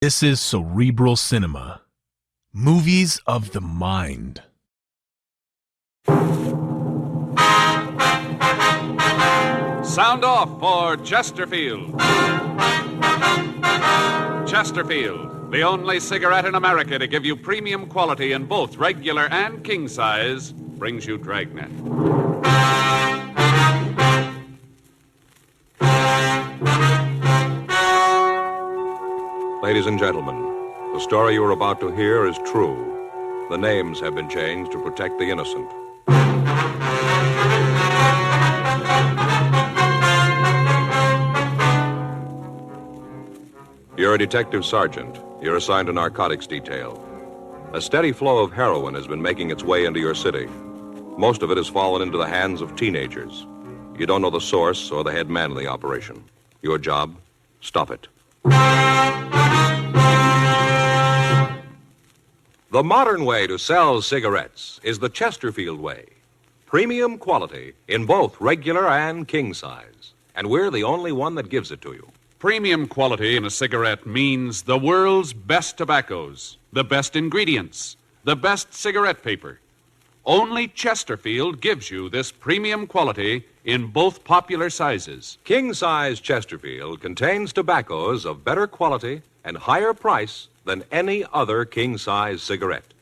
This is Cerebral Cinema. Movies of the mind. Sound off for Chesterfield. Chesterfield, the only cigarette in America to give you premium quality in both regular and king size, brings you Dragnet. Ladies and gentlemen, the story you are about to hear is true. The names have been changed to protect the innocent. You're a detective sergeant. You're assigned to narcotics detail. A steady flow of heroin has been making its way into your city. Most of it has fallen into the hands of teenagers. You don't know the source or the head man of the operation. Your job? Stop it. The modern way to sell cigarettes is the Chesterfield way. Premium quality in both regular and king size. And we're the only one that gives it to you. Premium quality in a cigarette means the world's best tobaccos, the best ingredients, the best cigarette paper. Only Chesterfield gives you this premium quality in both popular sizes. King size Chesterfield contains tobaccos of better quality and higher price than any other king size cigarette.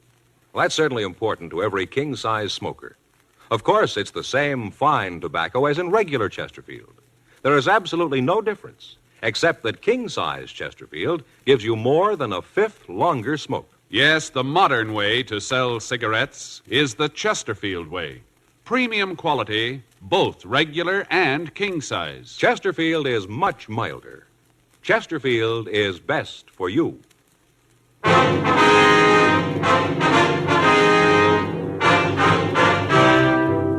Well, that's certainly important to every king size smoker. Of course, it's the same fine tobacco as in regular Chesterfield. There is absolutely no difference, except that king size Chesterfield gives you more than a fifth longer smoke. Yes, the modern way to sell cigarettes is the Chesterfield way. Premium quality, both regular and king size. Chesterfield is much milder. Chesterfield is best for you.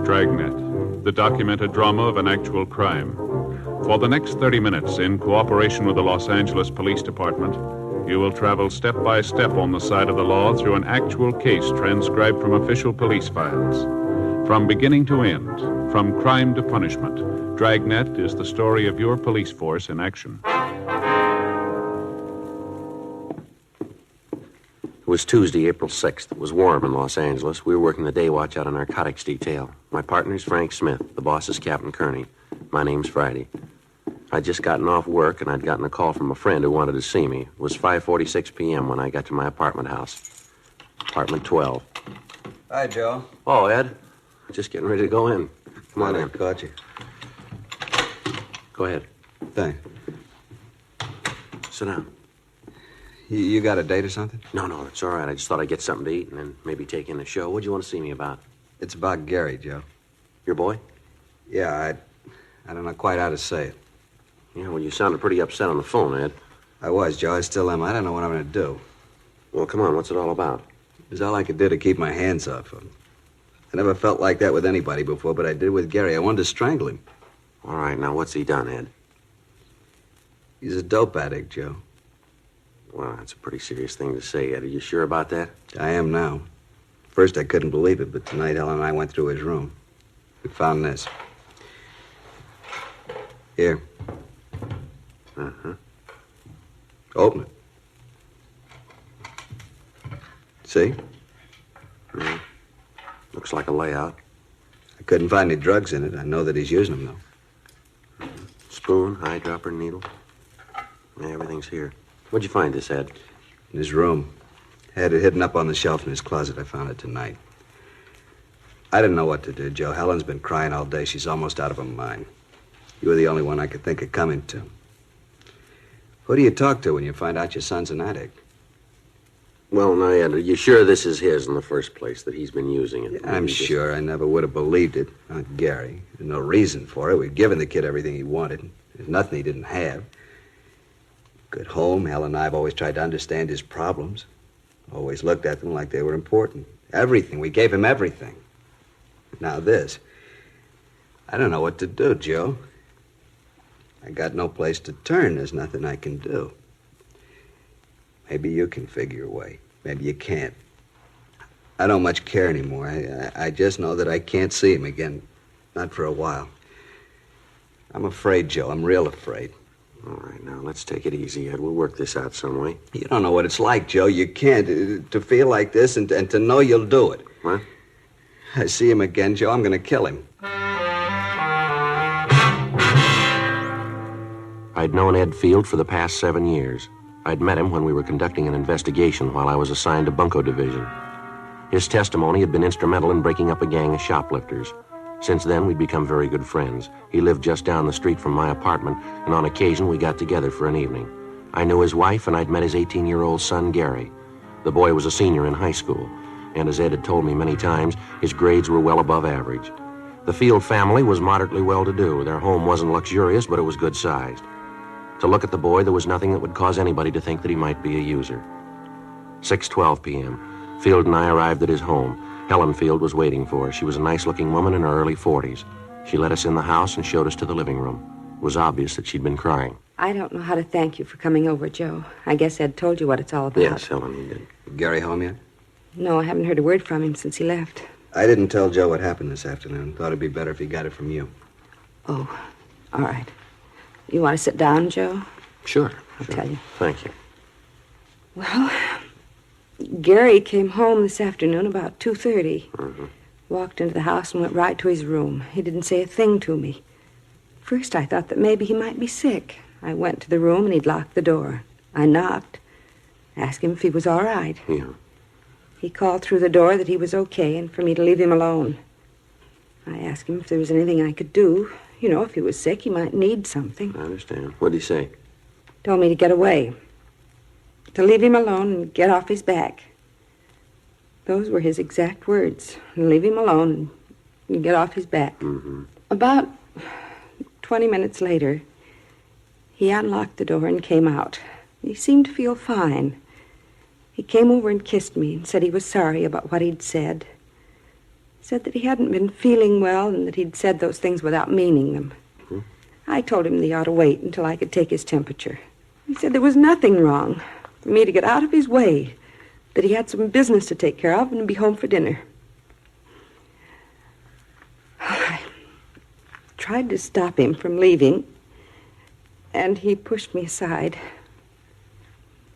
Dragnet, the documented drama of an actual crime. For the next 30 minutes, in cooperation with the Los Angeles Police Department, you will travel step by step on the side of the law through an actual case transcribed from official police files. From beginning to end, from crime to punishment, Dragnet is the story of your police force in action. It was Tuesday, April 6th. It was warm in Los Angeles. We were working the day watch out of narcotics detail. My partner's Frank Smith. The boss is Captain Kearney. My name's Friday. I'd just gotten off work, and I'd gotten a call from a friend who wanted to see me. It was 5:46 p.m. when I got to my apartment house. Apartment 12. Hi, Joe. Oh, Ed. Just getting ready to go in. Come on I in. caught you. Go ahead. Thanks. Sit down. You got a date or something? No, it's all right. I just thought I'd get something to eat and then maybe take in the show. What'd you want to see me about? It's about Gary, Joe. Your boy? Yeah, I don't know quite how to say it. Yeah, well, you sounded pretty upset on the phone, Ed. I was, Joe. I still am. I don't know what I'm going to do. Well, come on. What's it all about? It was all I could do to keep my hands off him. I never felt like that with anybody before, but I did with Gary. I wanted to strangle him. All right, now what's he done, Ed? He's a dope addict, Joe. Well, that's a pretty serious thing to say, Ed. Are you sure about that? I am now. First, I couldn't believe it, but tonight Ellen and I went through his room. We found this. Here. Uh-huh. Open it. See? Mm-hmm. Looks like a layout. I couldn't find any drugs in it. I know that he's using them, though. Spoon, eyedropper, needle. Yeah, everything's here. Where'd you find this, Ed? In his room. Had it hidden up on the shelf in his closet. I found it tonight. I didn't know what to do, Joe. Helen's been crying all day. She's almost out of her mind. You were the only one I could think of coming to. Who do you talk to when you find out your son's an addict? Well, now, Ed, are you sure this is his in the first place, that he's been using it? Yeah, I'm sure. I never would have believed it. Not Gary. There's no reason for it. We'd given the kid everything he wanted. There's nothing he didn't have. Good home. Helen and I have always tried to understand his problems. Always looked at them like they were important. Everything. We gave him everything. Now this. I don't know what to do, Joe. I got no place to turn. There's nothing I can do. Maybe you can figure a way. Maybe you can't. I don't much care anymore. I just know that I can't see him again. Not for a while. I'm afraid, Joe. I'm real afraid. All right, now, let's take it easy, Ed. We'll work this out some way. You don't know what it's like, Joe. You can't. To feel like this and to know you'll do it. What? I see him again, Joe. I'm going to kill him. I'd known Ed Field for the past 7 years. I'd met him when we were conducting an investigation while I was assigned to Bunko Division. His testimony had been instrumental in breaking up a gang of shoplifters. Since then, we'd become very good friends. He lived just down the street from my apartment, and on occasion we got together for an evening. I knew his wife, and I'd met his 18-year-old son, Gary. The boy was a senior in high school, and as Ed had told me many times, his grades were well above average. The Field family was moderately well-to-do. Their home wasn't luxurious, but it was good-sized. To look at the boy, there was nothing that would cause anybody to think that he might be a user. 6:12 p.m. Field and I arrived at his home. Helen Field was waiting for us. She was a nice-looking woman in her early 40s. She led us in the house and showed us to the living room. It was obvious that she'd been crying. I don't know how to thank you for coming over, Joe. I guess Ed told you what it's all about. Yes, Helen, he did. Gary home yet? No, I haven't heard a word from him since he left. I didn't tell Joe what happened this afternoon. Thought it'd be better if he got it from you. Oh, all right. You want to sit down, Joe? Sure. I'll tell you. Thank you. Well, Gary came home this afternoon about 2:30. Mm-hmm. Walked into the house and went right to his room. He didn't say a thing to me. First, I thought that maybe he might be sick. I went to the room and he'd locked the door. I knocked, asked him if he was all right. Yeah. He called through the door that he was okay and for me to leave him alone. I asked him if there was anything I could do. You know, if he was sick, he might need something. I understand. What'd he say? Told me to get away. To leave him alone and get off his back. Those were his exact words. Leave him alone and get off his back. Mm-hmm. About 20 minutes later, he unlocked the door and came out. He seemed to feel fine. He came over and kissed me and said he was sorry about what he'd said. Said that he hadn't been feeling well and that he'd said those things without meaning them. Mm-hmm. I told him that he ought to wait until I could take his temperature. He said there was nothing wrong, for me to get out of his way, that he had some business to take care of and be home for dinner. I tried to stop him from leaving, and he pushed me aside.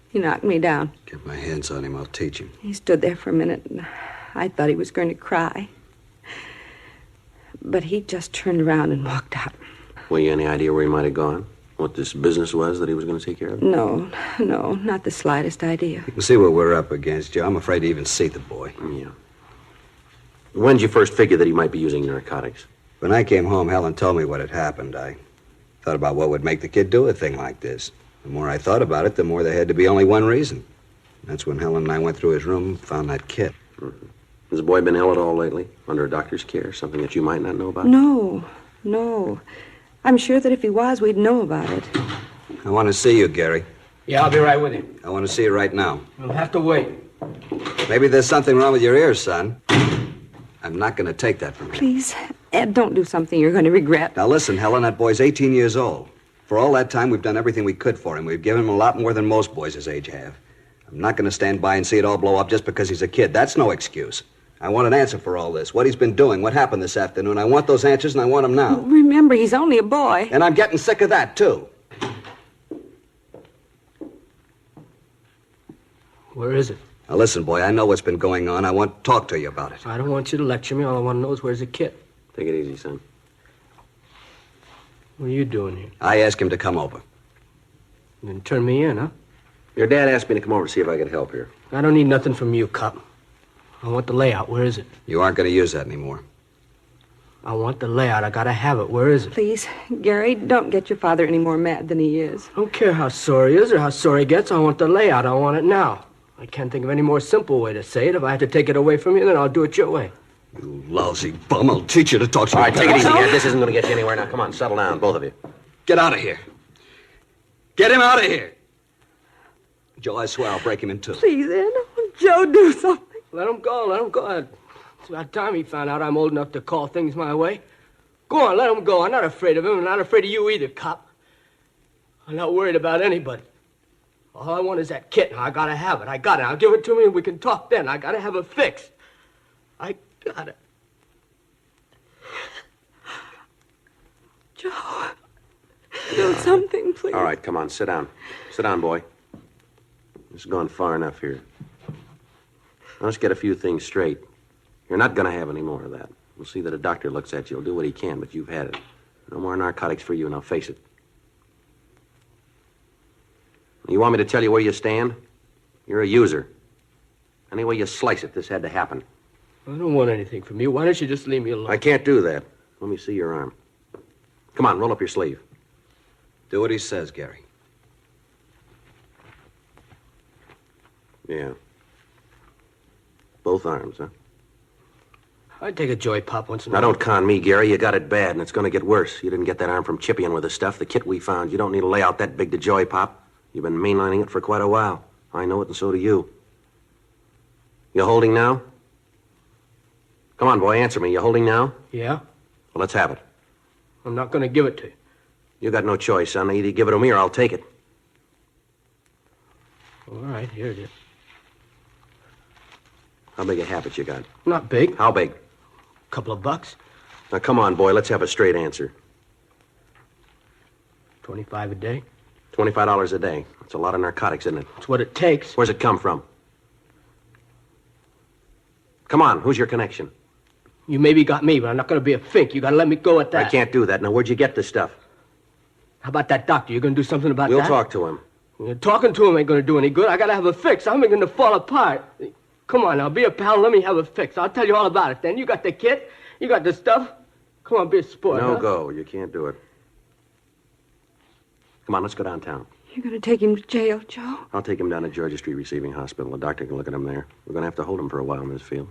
He knocked me down. Get my hands on him, I'll teach him. He stood there for a minute, and I thought he was going to cry. But he just turned around and walked out. Well, you any idea where he might have gone? What this business was that he was going to take care of? No, not the slightest idea. You can see what we're up against, Joe. I'm afraid to even see the boy. Yeah. When did you first figure that he might be using narcotics? When I came home, Helen told me what had happened. I thought about what would make the kid do a thing like this. The more I thought about it, the more there had to be only one reason. That's when Helen and I went through his room and found that kit. Mm-hmm. Has the boy been ill at all lately? Under a doctor's care? Something that you might not know about? No. I'm sure that if he was, we'd know about it. I want to see you, Gary. Yeah, I'll be right with you. I want to see you right now. You'll have to wait. Maybe there's something wrong with your ears, son. I'm not going to take that from you. Please, Ed, don't do something you're going to regret. Now listen, Helen, that boy's 18 years old. For all that time, we've done everything we could for him. We've given him a lot more than most boys his age have. I'm not going to stand by and see it all blow up just because he's a kid. That's no excuse. I want an answer for all this. What he's been doing, what happened this afternoon. I want those answers, and I want them now. Remember, he's only a boy. And I'm getting sick of that, too. Where is it? Now listen, boy, I know what's been going on. I want to talk to you about it. I don't want you to lecture me. All I want to know is where's the kid. Take it easy, son. What are you doing here? I asked him to come over. You didn't turn me in, huh? Your dad asked me to come over to see if I could help here. I don't need nothing from you, cop. I want the layout. Where is it? You aren't going to use that anymore. I want the layout. I gotta have it. Where is it? Please, Gary, don't get your father any more mad than he is. I don't care how sore he is or how sore he gets. I want the layout. I want it now. I can't think of any more simple way to say it. If I have to take it away from you, then I'll do it your way. You lousy bum. I'll teach you to talk to All me. right, take it easy, Ed. This isn't going to get you anywhere. Now, come on, settle down, both of you. Get out of here. Get him out of here. Joe, I swear I'll break him in two. Please, Ed, Joe, do something. Let him go. Let him go. It's about time he found out I'm old enough to call things my way. Go on, let him go. I'm not afraid of him. I'm not afraid of you either, cop. I'm not worried about anybody. All I want is that kit. I gotta have it. I got it. I'll give it to me and we can talk then. I gotta have it fixed. I got it. Joe. Do something, please. All right, come on, sit down. Sit down, boy. This has gone far enough here. Now, let's get a few things straight. You're not going to have any more of that. We'll see that a doctor looks at you. He'll do what he can, but you've had it. No more narcotics for you, now face it. You want me to tell you where you stand? You're a user. Any way you slice it, this had to happen. I don't want anything from you. Why don't you just leave me alone? I can't do that. Let me see your arm. Come on, roll up your sleeve. Do what he says, Gary. Yeah. Both arms, huh? I'd take a joy pop once in a Now, while. don't con me, Gary. You got it bad, and it's going to get worse. You didn't get that arm from chipping with the stuff, the kit we found. You don't need a layout that big to joy pop. You've been mainlining it for quite a while. I know it, and so do you. You holding now? Come on, boy, answer me. You holding now? Yeah? Well, let's have it. I'm not going to give it to you. You got no choice, son. Either you give it to me or I'll take it. All right, here it is. How big a habit you got? Not big. How big? Couple of bucks. Now, come on, boy. Let's have a straight answer. 25 a day. $25 a day. That's a lot of narcotics, isn't it? It's what it takes. Where's it come from? Come on, who's your connection? You maybe got me, but I'm not going to be a fink. You got to let me go at that. I can't do that. Now, where'd you get this stuff? How about that doctor? You going to do something about We'll that? talk to him. Talking to him ain't going to do any good. I got to have a fix. I'm going to fall apart. Come on now, be a pal. Let me have a fix. I'll tell you all about it then. You got the kit. You got the stuff. Come on, be a sport. No huh? go. You can't do it. Come on, let's go downtown. You're going to take him to jail, Joe? I'll take him down to Georgia Street Receiving Hospital. The doctor can look at him there. We're going to have to hold him for a while, Miss Field.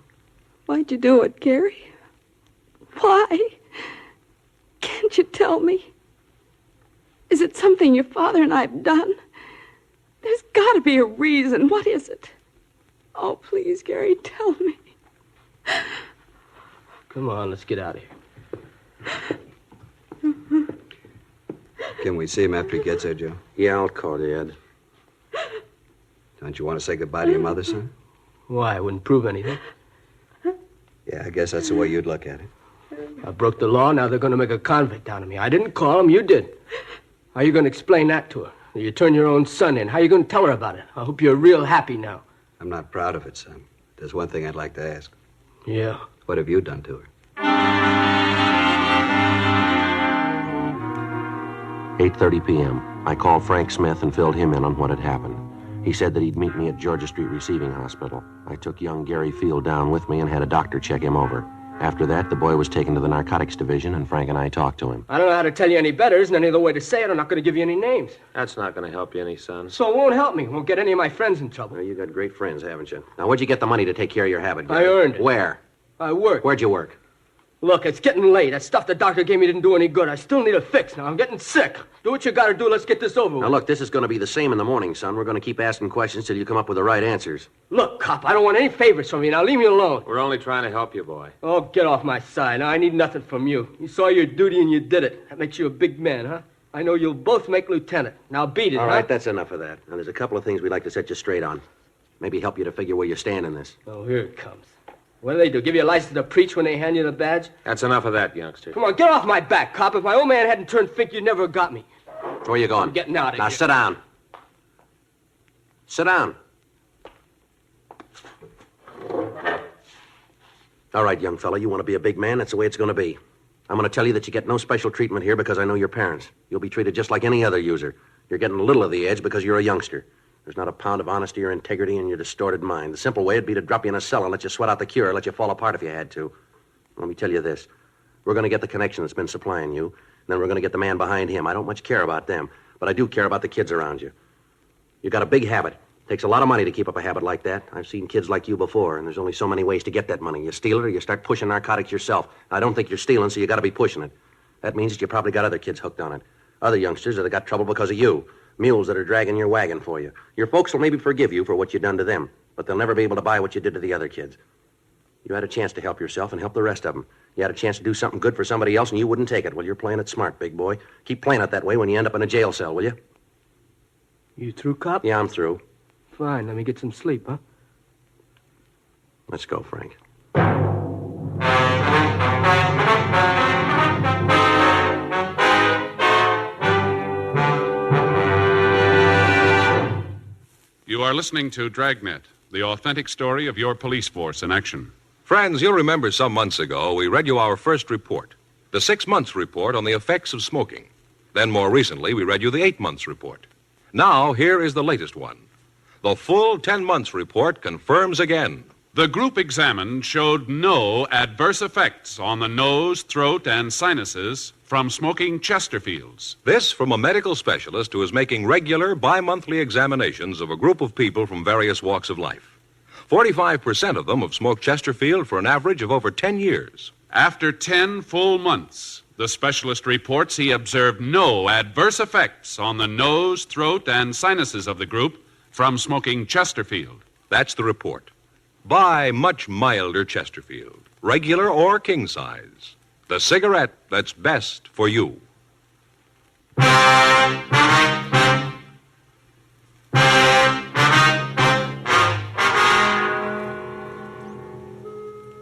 Why'd you do it, Gary? Why? Can't you tell me? Is it something your father and I have done? There's got to be a reason. What is it? Oh, please, Gary, tell me. Come on, let's get out of here. Can we see him after he gets there, Joe? Yeah, I'll call you, Ed. Don't you want to say goodbye to your mother, son? Why? It wouldn't prove anything. Yeah, I guess that's the way you'd look at it. I broke the law. Now they're going to make a convict out of me. I didn't call him. You did. How are you going to explain that to her? You turn your own son in. How are you going to tell her about it? I hope you're real happy now. I'm not proud of it, son. There's one thing I'd like to ask. Yeah. What have you done to her? 8:30 p.m. I called Frank Smith and filled him in on what had happened. He said that he'd meet me at Georgia Street Receiving Hospital. I took young Gary Field down with me and had a doctor check him over. After that, the boy was taken to the narcotics division, and Frank and I talked to him. I don't know how to tell you any better. Isn't any other way to say it. I'm not going to give you any names. That's not going to help you any, son. So it won't help me. It won't get any of my friends in trouble. Well, you got great friends, haven't you? Now, where'd you get the money to take care of your habit, Gary? I earned it. Where? I work. Where'd you work? Look, it's getting late. That stuff the doctor gave me didn't do any good. I still need a fix now. I'm getting sick. Do what you got to do. Let's get this over with. Now, look, this is going to be the same in the morning, son. We're going to keep asking questions till you come up with the right answers. Look, cop, I don't want any favors from you. Now leave me alone. We're only trying to help you, boy. Oh, get off my side. Now, I need nothing from you. You saw your duty and you did it. That makes you a big man, huh? I know you'll both make lieutenant. Now beat it, All huh? right, that's enough of that. Now, there's a couple of things we'd like to set you straight on. Maybe help you to figure where you stand in this. Oh, here it comes. What do? Give you a license to preach when they hand you the badge? That's enough of that, youngster. Come on, get off my back, cop. If my old man hadn't turned fink, you'd never have got me. Where you going? I'm getting out of Now, here. sit down. Sit down. All right, young fella, you want to be a big man? That's the way it's going to be. I'm going to tell you that you get no special treatment here because I know your parents. You'll be treated just like any other user. You're getting a little of the edge because you're a youngster. There's not a pound of honesty or integrity in your distorted mind. The simple way would be to drop you in a cell and let you sweat out the cure, let you fall apart if you had to. Let me tell you this. We're going to get the connection that's been supplying you, and then we're going to get the man behind him. I don't much care about them, but I do care about the kids around you. You got a big habit. Takes a lot of money to keep up a habit like that. I've seen kids like you before, and there's only so many ways to get that money. You steal it or you start pushing narcotics yourself. I don't think you're stealing, so you got to be pushing it. That means that you probably got other kids hooked on it. Other youngsters that have got trouble because of you. Mules that are dragging your wagon for you. Your folks will maybe forgive you for what you've done to them, but they'll never be able to buy what you did to the other kids. You had a chance to help yourself and help the rest of them. You had a chance to do something good for somebody else, and you wouldn't take it. Well, you're playing it smart, big boy. Keep playing it that way when you end up in a jail cell, will you? You through, cop? Yeah, I'm through. Fine, let me get some sleep, huh? Let's go, Frank. are listening to Dragnet, the authentic story of your police force in action. Friends, you'll remember some months ago we read you our first report, the 6 months report on the effects of smoking. Then more recently, we read you the 8 months report. Now, here is the latest one. The full 10 months report confirms again. The group examined showed no adverse effects on the nose, throat, and sinuses from smoking Chesterfields. This from a medical specialist who is making regular bi-monthly examinations of a group of people from various walks of life. 45% of them have smoked Chesterfield for an average of over 10 years. After 10 full months, the specialist reports he observed no adverse effects on the nose, throat, and sinuses of the group from smoking Chesterfield. That's the report. Buy much milder Chesterfield, regular or king size. The cigarette that's best for you.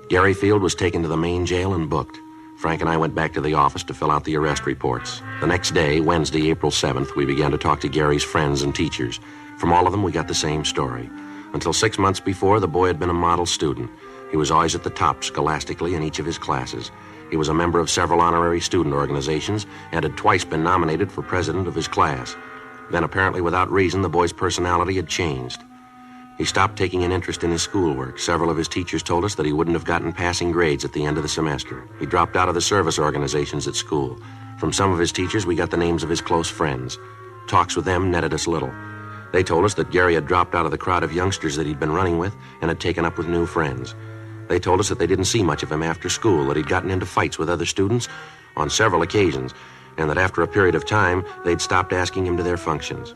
Gary Field was taken to the main jail and booked. Frank and I went back to the office to fill out the arrest reports. The next day, Wednesday, April 7th, we began to talk to Gary's friends and teachers. From all of them, we got the same story. Until 6 months before, the boy had been a model student. He was always at the top scholastically in each of his classes. He was a member of several honorary student organizations and had twice been nominated for president of his class. Then, apparently without reason, the boy's personality had changed. He stopped taking an interest in his schoolwork. Several of his teachers told us that he wouldn't have gotten passing grades at the end of the semester. He dropped out of the service organizations at school. From some of his teachers, we got the names of his close friends. Talks with them netted us little. They told us that Gary had dropped out of the crowd of youngsters that he'd been running with and had taken up with new friends. They told us that they didn't see much of him after school, that he'd gotten into fights with other students on several occasions, and that after a period of time, they'd stopped asking him to their functions.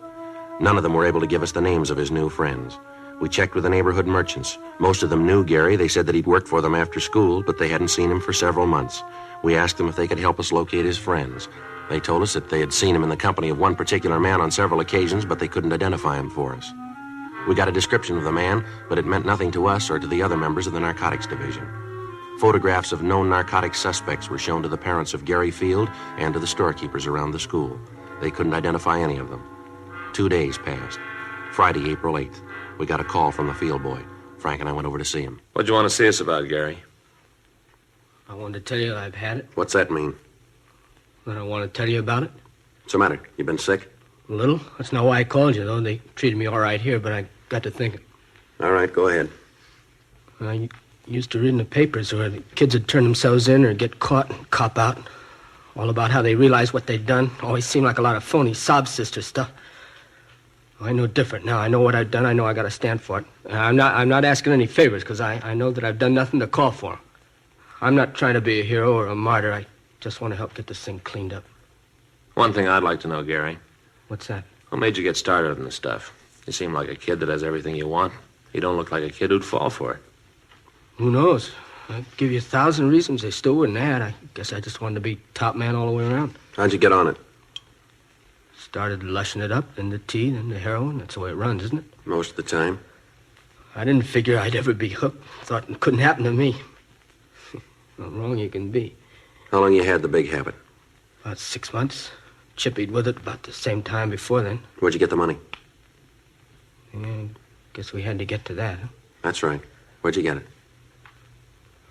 None of them were able to give us the names of his new friends. We checked with the neighborhood merchants. Most of them knew Gary. They said that he'd worked for them after school, but they hadn't seen him for several months. We asked them if they could help us locate his friends. They told us that they had seen him in the company of one particular man on several occasions, but they couldn't identify him for us. We got a description of the man, but it meant nothing to us or to the other members of the narcotics division. Photographs of known narcotic suspects were shown to the parents of Gary Field and to the storekeepers around the school. They couldn't identify any of them. 2 days passed. Friday, April 8th, we got a call from the field boy. Frank and I went over to see him. What'd you want to see us about, Gary? I wanted to tell you I've had it. What's that mean? Then I want to tell you about it. What's the matter? You been sick? A little. That's not why I called you, though. They treated me all right here, but I got to thinking. All right, go ahead. I used to read in the papers where the kids would turn themselves in or get caught and cop out. All about how they realized what they'd done. Always seemed like a lot of phony sob sister stuff. I know different now. I know what I've done. I know I got to stand for it. I'm not asking any favors because I know that I've done nothing to call for 'em. I'm not trying to be a hero or a martyr. I just want to help get this thing cleaned up. One thing I'd like to know, Gary. What's that? What made you get started on this stuff? You seem like a kid that has everything you want. You don't look like a kid who'd fall for it. Who knows? I'd give you 1,000 reasons they still wouldn't add. I guess I just wanted to be top man all the way around. How'd you get on it? Started lushing it up, then the tea, then the heroin. That's the way it runs, isn't it? Most of the time. I didn't figure I'd ever be hooked. Thought it couldn't happen to me. How wrong you can be. How long you had the big habit? About 6 months. Chippied with it about the same time before then. Where'd you get the money? Yeah, guess we had to get to that, huh? That's right. Where'd you get it?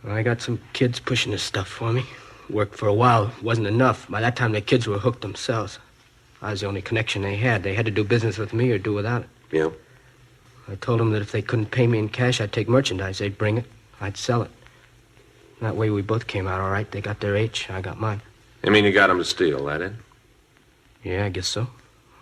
I got some kids pushing this stuff for me. Worked for a while. Wasn't enough. By that time, the kids were hooked themselves. I was the only connection they had. They had to do business with me or do without it. Yeah? I told them that if they couldn't pay me in cash, I'd take merchandise. They'd bring it. I'd sell it. That way we both came out all right. They got their H, I got mine. You mean you got him to steal, that it? Yeah, I guess so.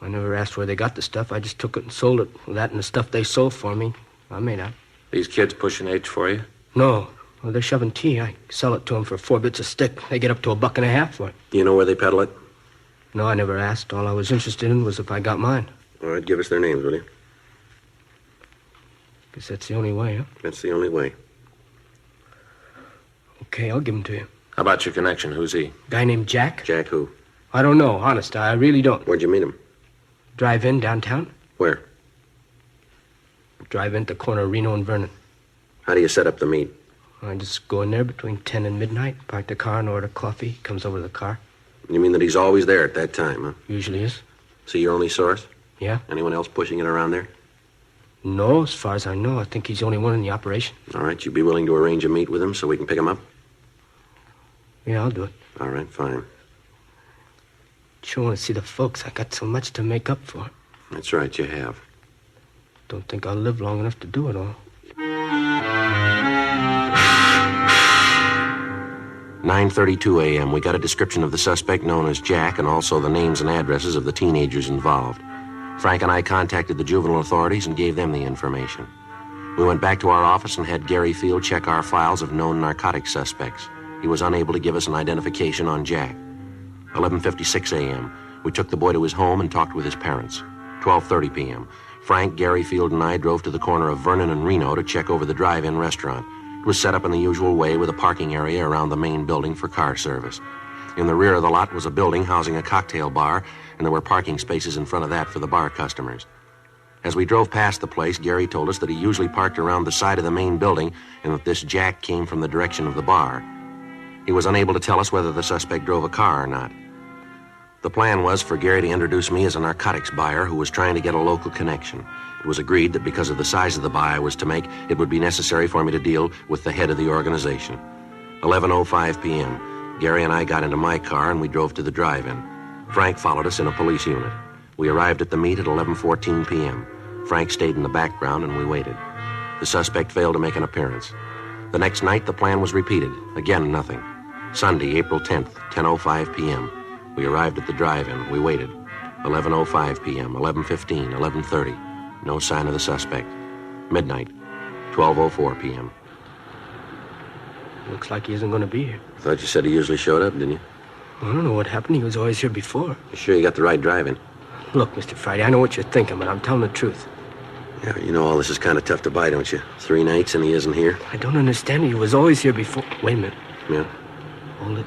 I never asked where they got the stuff. I just took it and sold it. That and the stuff they sold for me, I made out. These kids pushing H for you? No. Well, they're shoving tea. I sell it to them for 4 bits a stick. They get up to $1.50 for it. Do you know where they peddle it? No, I never asked. All I was interested in was if I got mine. All right, give us their names, will you? Guess that's the only way, huh? That's the only way. Okay, I'll give them to you. How about your connection? Who's he? Guy named Jack? Jack who? I don't know, honest. I really don't. Where'd you meet him? Drive-in downtown? Where? Drive-in at the corner of Reno and Vernon. How do you set up the meet? I just go in there between 10 and midnight, park the car and order coffee. He comes over to the car. You mean that he's always there at that time, huh? Usually is. So your only source? Yeah? Anyone else pushing it around there? No, as far as I know, I think he's the only one in the operation. All right, you be willing to arrange a meet with him so we can pick him up? Yeah, I'll do it. All right, fine. Sure want to see the folks. I got so much to make up for. That's right, you have. Don't think I'll live long enough to do it all. 9:32 a.m. We got a description of the suspect known as Jack and also the names and addresses of the teenagers involved. Frank and I contacted the juvenile authorities and gave them the information. We went back to our office and had Gary Field check our files of known narcotic suspects. He was unable to give us an identification on Jack. 11:56 a.m. We took the boy to his home and talked with his parents. 12:30 p.m. Frank, Gary Field, and I drove to the corner of Vernon and Reno to check over the drive-in restaurant. It was set up in the usual way with a parking area around the main building for car service. In the rear of the lot was a building housing a cocktail bar, and there were parking spaces in front of that for the bar customers. As we drove past the place, Gary told us that he usually parked around the side of the main building and that this Jack came from the direction of the bar. He was unable to tell us whether the suspect drove a car or not. The plan was for Gary to introduce me as a narcotics buyer who was trying to get a local connection. It was agreed that because of the size of the buy I was to make, it would be necessary for me to deal with the head of the organization. 11:05 p.m. Gary and I got into my car and we drove to the drive-in. Frank followed us in a police unit. We arrived at the meet at 11:14 p.m. Frank stayed in the background and we waited. The suspect failed to make an appearance. The next night, the plan was repeated. Again, nothing. Sunday, April 10th, 10:05 p.m. We arrived at the drive-in. We waited. 11:05 p.m., 11:15, 11:30. No sign of the suspect. Midnight, 12:04 p.m. Looks like he isn't going to be here. I thought you said he usually showed up, didn't you? I don't know what happened. He was always here before. You sure you got the right drive-in? Look, Mr. Friday, I know what you're thinking, but I'm telling the truth. Yeah, you know all this is kind of tough to buy, don't you? 3 nights and he isn't here? I don't understand it. He was always here before. Wait a minute. Yeah? Hold it.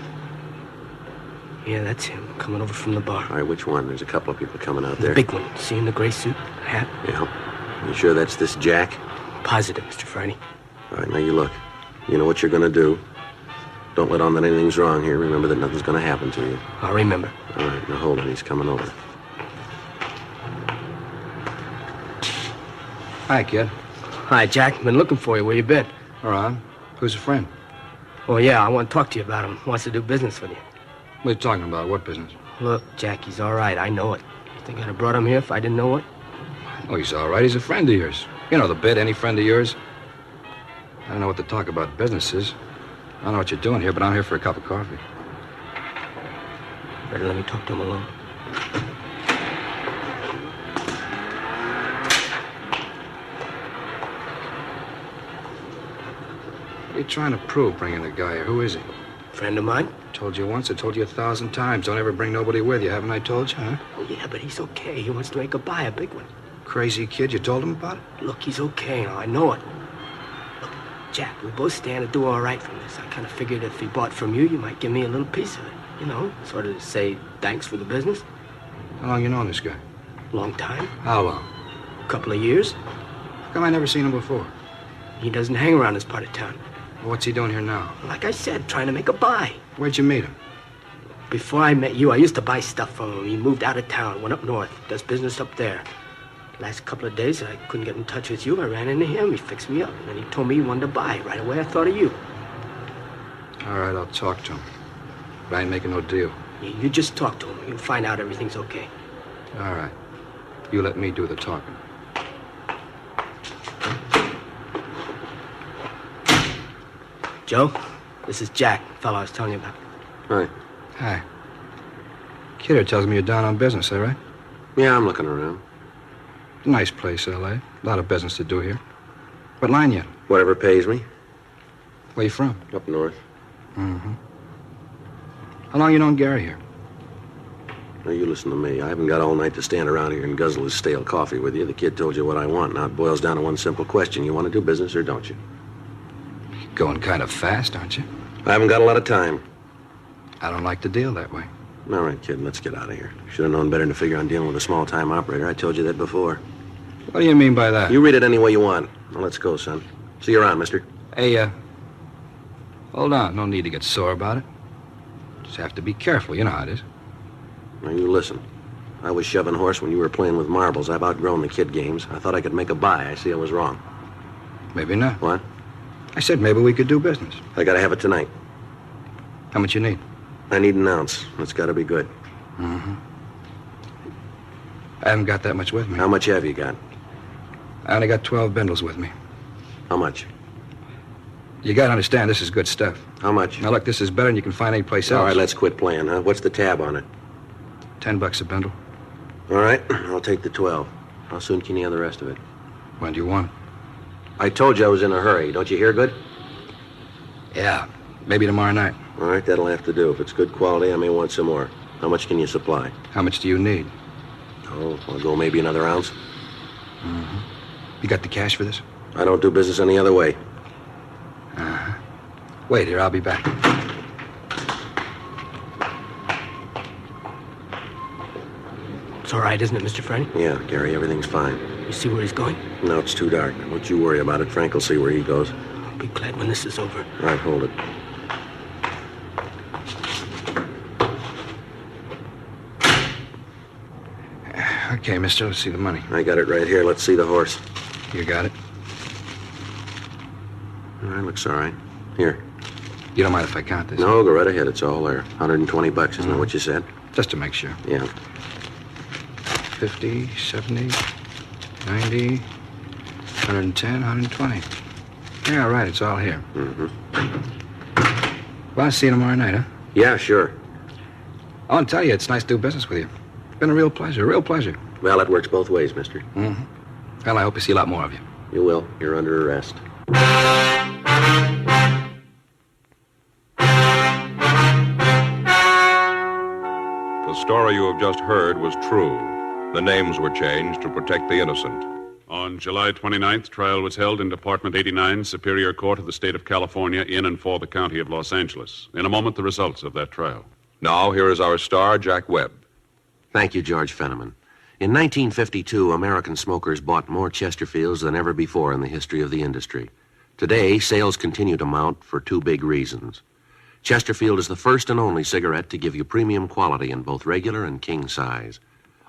Yeah, that's him, coming over from the bar. All right, which one? There's a couple of people coming out The there. big one. See in the gray suit, hat? Yeah. You sure that's this Jack? Positive, Mr. Friday. All right, now you look. You know what you're going to do. Don't let on that anything's wrong here. Remember that nothing's going to happen to you. I'll remember. All right, now hold on. He's coming over. Hi, kid. Hi, Jack. Been looking for you. Where you been? All right. Who's a friend? Oh, yeah, I want to talk to you about him. Wants to do business with you. What are you talking about? What business? Look, Jack, he's all right. I know it. You think I'd have brought him here if I didn't know it? Oh, he's all right. He's a friend of yours. You know the bit, any friend of yours. I don't know what to talk about businesses. I don't know what you're doing here, but I'm here for a cup of coffee. Better let me talk to him alone. What are you trying to prove, bringing a guy here? Who is he? Friend of mine? Told you once, I told you 1,000 times. Don't ever bring nobody with you, haven't I told you, huh? Oh, yeah, but he's okay. He wants to make a buy, a big one. Crazy kid, you told him about it? Look, he's okay. I know it. Look, Jack, we both stand to do all right from this. I kind of figured if he bought from you, you might give me a little piece of it. You know, sort of say thanks for the business. How long you known this guy? Long time. How long? A couple of years. How come I never seen him before? He doesn't hang around this part of town. What's he doing here now? Like I said, trying to make a buy. Where'd you meet him? Before I met you, I used to buy stuff from him. He moved out of town, went up north, does business up there. Last couple of days, I couldn't get in touch with you. I ran into him. He fixed me up. And then he told me he wanted to buy. Right away, I thought of you. All right, I'll talk to him. But I ain't making no deal. You just talk to him. You'll find out everything's okay. All right. You let me do the talking. Joe, this is Jack, the fellow I was telling you about. Hi. Hi. Kidder tells me you're down on business, eh, right? Yeah, I'm looking around. Nice place, L.A. A lot of business to do here. What line you in? Whatever pays me. Where you from? Up north. Mm-hmm. How long you known Gary here? Now, you listen to me. I haven't got all night to stand around here and guzzle his stale coffee with you. The kid told you what I want. Now, it boils down to one simple question. You want to do business or don't you? Going kind of fast, aren't you? I haven't got a lot of time. I don't like to deal that way. All right, kid, let's get out of here. Should have known better than to figure on dealing with a small-time operator. I told you that before. What do you mean by that? You read it any way you want. Now, let's go, son. See you around, mister. Hey, hold on. No need to get sore about it. Just have to be careful. You know how it is. Now, you listen. I was shoving horse when you were playing with marbles. I've outgrown the kid games. I thought I could make a buy. I see I was wrong. Maybe not. What? I said maybe we could do business. I gotta have it tonight. How much you need? I need an ounce. It's gotta be good. Mm-hmm. I haven't got that much with me. How much have you got? I only got 12 bindles with me. How much? You gotta understand, this is good stuff. How much? Now, look, this is better than you can find anyplace else. All right, let's quit playing, huh? What's the tab on it? $10 a bundle. All right, I'll take the 12. How soon can you have the rest of it? When do you want it? I told you I was in a hurry. Don't you hear good? Yeah, maybe tomorrow night. All right, that'll have to do. If it's good quality, I may want some more. How much can you supply? How much do you need? Oh, I'll go maybe another ounce. Mm-hmm. You got the cash for this? I don't do business any other way. Uh-huh. Wait here, I'll be back. It's all right, isn't it, Mr. Friday? Yeah, Gary, everything's fine. You see where he's going? No, it's too dark. Don't you worry about it. Frank will see where he goes. I'll be glad when this is over. All right, hold it. Okay, mister, let's see the money. I got it right here. Let's see the horse. You got it? All right, looks all right. Here. You don't mind if I count this? No, go right ahead. It's all there. $120, isn't that what you said? Just to make sure. Yeah. 50, 70, 90, 110, 120. Yeah, right, it's all here. Mm-hmm. Well, I'll see you tomorrow night, huh? Yeah, sure. I want to tell you, it's nice to do business with you. It's been a real pleasure. Well, it works both ways, mister. Mm-hmm. Well, I hope to see a lot more of you. You will. You're under arrest. The story you have just heard was true. The names were changed to protect the innocent. On July 29th, trial was held in Department 89, Superior Court of the State of California, in and for the County of Los Angeles. In a moment, the results of that trial. Now, here is our star, Jack Webb. Thank you, George Fenneman. In 1952, American smokers bought more Chesterfields than ever before in the history of the industry. Today, sales continue to mount for two big reasons. Chesterfield is the first and only cigarette to give you premium quality in both regular and king size.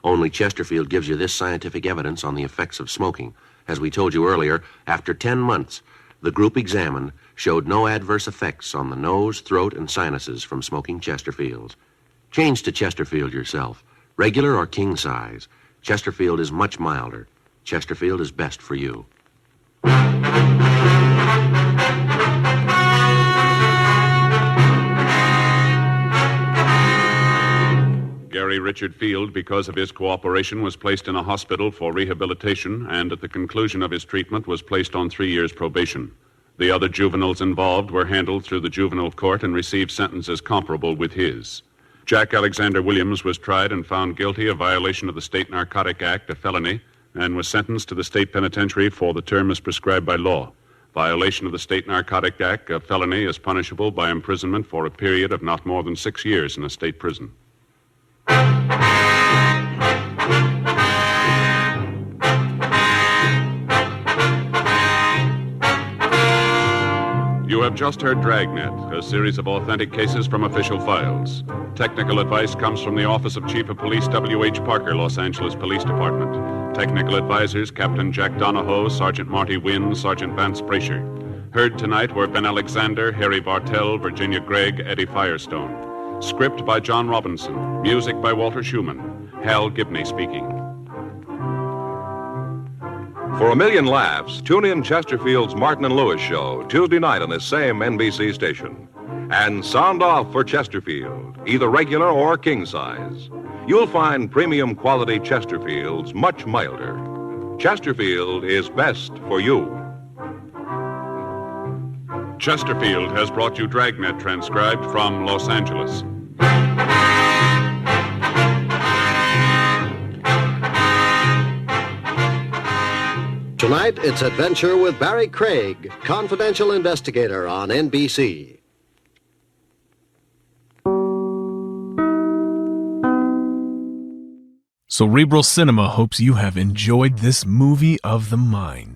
Only Chesterfield gives you this scientific evidence on the effects of smoking. As we told you earlier, after 10 months, the group examined showed no adverse effects on the nose, throat, and sinuses from smoking Chesterfields. Change to Chesterfield yourself, regular or king size. Chesterfield is much milder. Chesterfield is best for you. Gary Richard Field, because of his cooperation, was placed in a hospital for rehabilitation and at the conclusion of his treatment was placed on 3 years probation. The other juveniles involved were handled through the juvenile court and received sentences comparable with his. Jack Alexander Williams was tried and found guilty of violation of the State Narcotic Act, a felony, and was sentenced to the state penitentiary for the term as prescribed by law. Violation of the State Narcotic Act, a felony, is punishable by imprisonment for a period of not more than 6 years in a state prison. You have just heard Dragnet, a series of authentic cases from official files. Technical advice comes from the Office of Chief of Police W.H. Parker, Los Angeles Police Department. Technical advisors Captain Jack Donahoe, Sergeant Marty Wynn, Sergeant Vance Brasher. Heard tonight were Ben Alexander, Harry Bartell, Virginia Gregg, Eddie Firestone. Script by John Robinson. Music by Walter Schumann. Hal Gibney speaking. For a million laughs, tune in Chesterfield's Martin and Lewis show Tuesday night on this same NBC station. And sound off for Chesterfield, either regular or king size. You'll find premium quality Chesterfields much milder. Chesterfield is best for you. Chesterfield has brought you Dragnet, transcribed from Los Angeles. Tonight, it's Adventure with Barry Craig, confidential investigator on NBC. Cerebral Cinema hopes you have enjoyed this movie of the mind.